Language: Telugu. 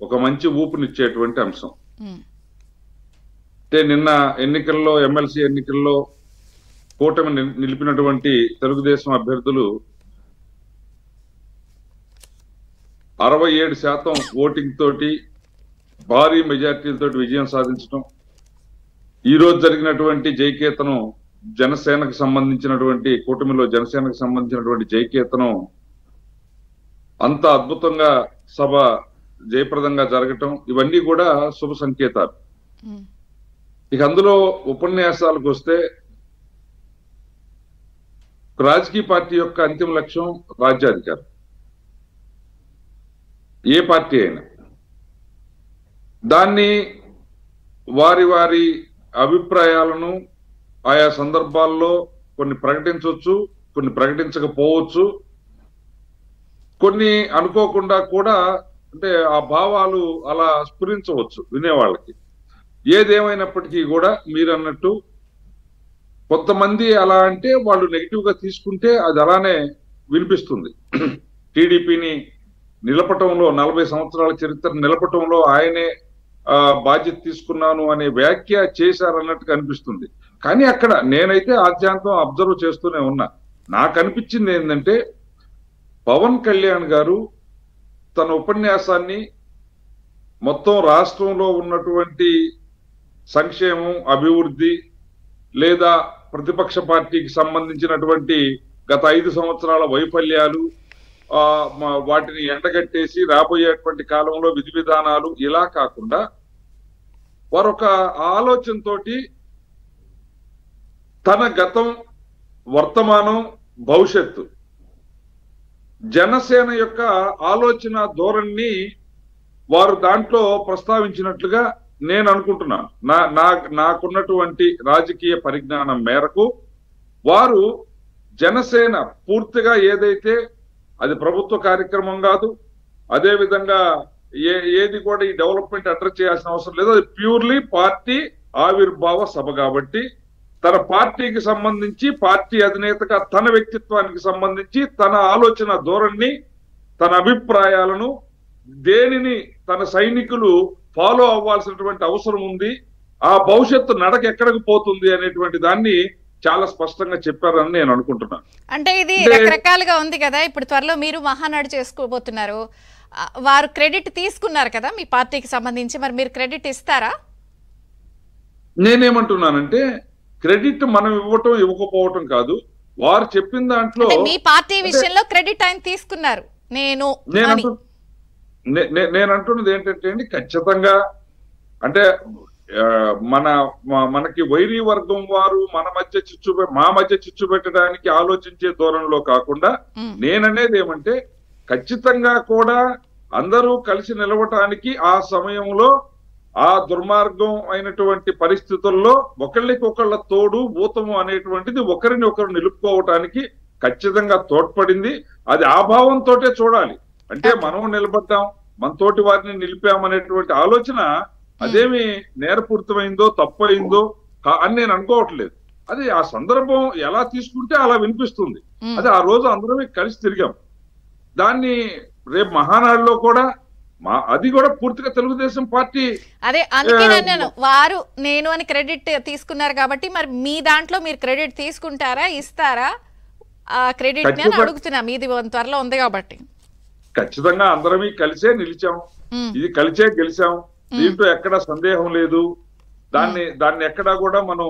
ఒక మంచి ఊపునిచ్చేటువంటి అంశం. ఉమ్, అంటే నిన్న ఎన్నికల్లో ఎమ్మెల్సీ ఎన్నికల్లో కూటమి నిలిపినటువంటి తెలుగుదేశం అభ్యర్థులు 67% ఓటింగ్ తోటి భారీ మెజార్టీలతోటి విజయం సాధించడం, ఈ రోజు జరిగినటువంటి జయకేతనం జనసేనకు సంబంధించినటువంటి కూటమిలో జనసేనకు సంబంధించినటువంటి జయకేతనం అంత అద్భుతంగా సభ జయప్రదంగా జరగటం, ఇవన్నీ కూడా శుభ సంకేతాలు. ఉమ్, ఇక అందులో ఉపన్యాసాలకు వస్తే రాజకీయ పార్టీ యొక్క అంతిమ లక్ష్యం రాజ్యాధికారం. ఏ పార్టీ అయినా దాన్ని వారి వారి అభిప్రాయాలను ఆయా సందర్భాల్లో కొన్ని ప్రకటించవచ్చు, కొన్ని ప్రకటించకపోవచ్చు, కొన్ని అనుకోకుండా కూడా అంటే ఆ భావాలు అలా స్ఫురించవచ్చు వినేవాళ్ళకి. ఏదేమైనప్పటికీ కూడా మీరు అన్నట్టు కొంతమంది అలా అంటే వాళ్ళు నెగిటివ్ గా తీసుకుంటే అది అలానే వినిపిస్తుంది. టీడీపీని నిలపటంలో 40 సంవత్సరాల చరిత్ర నిలపటంలో ఆయనే బాధ్యత తీసుకున్నాను అనే వ్యాఖ్య చేశారన్నట్టుగా అనిపిస్తుంది. కానీ అక్కడ నేనైతే ఆద్యాంతం అబ్జర్వ్ చేస్తూనే ఉన్నా. నాకు అనిపించింది ఏంటంటే పవన్ కళ్యాణ్ గారు తన ఉపన్యాసాన్ని మొత్తం రాష్ట్రంలో ఉన్నటువంటి సంక్షేమం, అభివృద్ధి లేదా ప్రతిపక్ష పార్టీకి సంబంధించినటువంటి గత 5 సంవత్సరాల వైఫల్యాలు, వాటిని ఎండగట్టేసి రాబోయేటువంటి కాలంలో విధి విధానాలు ఇలా కాకుండా వారొక ఆలోచనతోటి తన గతం, వర్తమానం, భవిష్యత్తు జనసేన యొక్క ఆలోచన ధోరణిని వారు దాంట్లో ప్రస్తావించినట్లుగా నేను అనుకుంటున్నాను. నాకున్నటువంటి రాజకీయ పరిజ్ఞానం మేరకు వారు జనసేన పూర్తిగా ఏదైతే అది ప్రభుత్వ కార్యక్రమం కాదు, అదే విధంగా ఏది కూడా ఈ డెవలప్మెంట్ అడ్రస్ చేయాల్సిన అవసరం లేదు, అది ప్యూర్లీ పార్టీ ఆవిర్భావ సభ కాబట్టి తన పార్టీకి సంబంధించి, పార్టీ అధినేతగా తన వ్యక్తిత్వానికి సంబంధించి తన ఆలోచన ధోరణి, తన అభిప్రాయాలను దేనిని తన సైనికులు ఫాలో అవ్వాల్సినటువంటి అవసరం ఉంది, ఆ భవిష్యత్తు నడక ఎక్కడికి పోతుంది అనేటువంటి దాన్ని చాలా స్పష్టంగా చెప్పారని నేను అనుకుంటున్నాను. అంటే ఇది రకరకాలుగా ఉంది కదా. ఇప్పుడు త్వరలో మీరు మహానాడు చేసుకోబోతున్నారు, వారు క్రెడిట్ తీసుకున్నారు కదా మీ పార్టీకి సంబంధించి, మరి మీరు క్రెడిట్ ఇస్తారా? నేనేమంటున్నానంటే క్రెడిట్ మనం ఇవ్వటం ఇవ్వకపోవటం కాదు, వారు చెప్పిన దాంట్లో మీ పార్టీ విషయంలో క్రెడిట్ ఆయన తీసుకున్నారు. నేను అంటున్నది ఏంటంటే అండి, ఖచ్చితంగా అంటే మనకి వైరీ వర్గం వారు మా మధ్య చిచ్చు పెట్టడానికి ఆలోచించే ధోరణిలో కాకుండా నేననేది ఏమంటే ఖచ్చితంగా కూడా అందరూ కలిసి నిలవటానికి ఆ సమయంలో ఆ దుర్మార్గం అయినటువంటి పరిస్థితుల్లో ఒకళ్ళకొకళ్ళ తోడు ఊతము అనేటువంటిది ఒకరిని ఒకరు నిలుపుకోవటానికి ఖచ్చితంగా తోడ్పడింది. అది ఆ భావంతో చూడాలి. అంటే మనం నిలబడ్డాం, మన తోటి వారిని నిలిపామనేటువంటి ఆలోచన అదేమి నేరపూరితమైందో తప్పయిందో అని నేను అనుకోవట్లేదు. అది ఆ సందర్భం ఎలా తీసుకుంటే అలా వినిపిస్తుంది. అది ఆ రోజు అందరం కలిసి తిరిగాం. దాన్ని రేపు మహానాడులో కూడా అది కూడా పూర్తిగా తెలుగుదేశం పార్టీ. అదే అందుకే నేను వారు నేను అని క్రెడిట్ తీసుకున్నారు కాబట్టి మరి మీ దాంట్లో మీరు క్రెడిట్ తీసుకుంటారా, ఇస్తారా ఆ క్రెడిట్ ని అని అడుగుతున్నా. మీది త్వరలో ఉంది కాబట్టి. ఖచ్చితంగా అందరమీ కలిసే నిలిచాం, ఇది కలిసే గెలిచాం, దీంట్లో ఎక్కడా సందేహం లేదు. దాన్ని ఎక్కడా కూడా మనం